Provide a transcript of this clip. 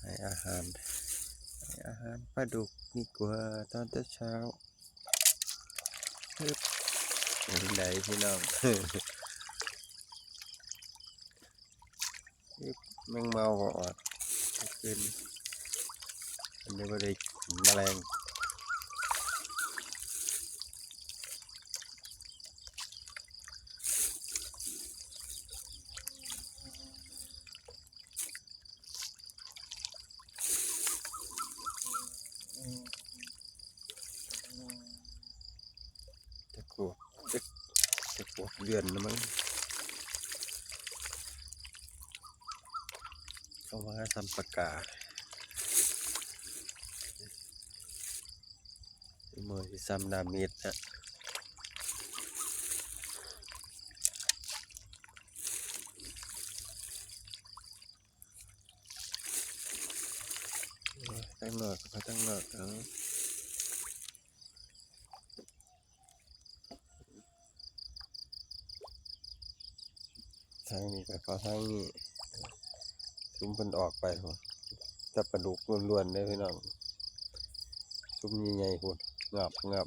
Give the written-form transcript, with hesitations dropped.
ให้อาหารปลาดุกดีกว่าตอนเช้าฮึบเป็นไดพี่น้องฮึบแมงเมาบ่ออดขึ้นอันนี้บ่ได้กินแมลงจะกลัวจะกลัวเดือนนะมั้งเอามาทำปากกามือที่ซ้ำนามิดนะตั้งหนอกก็ตั้งหนอกทางนี้ก็เขาทางนี้ซุ้มเพิ่นออกไปพุ่นจับปลาดุกล้วนๆได้พี่น้องซุ้มใหญ่ๆพุ่นงับ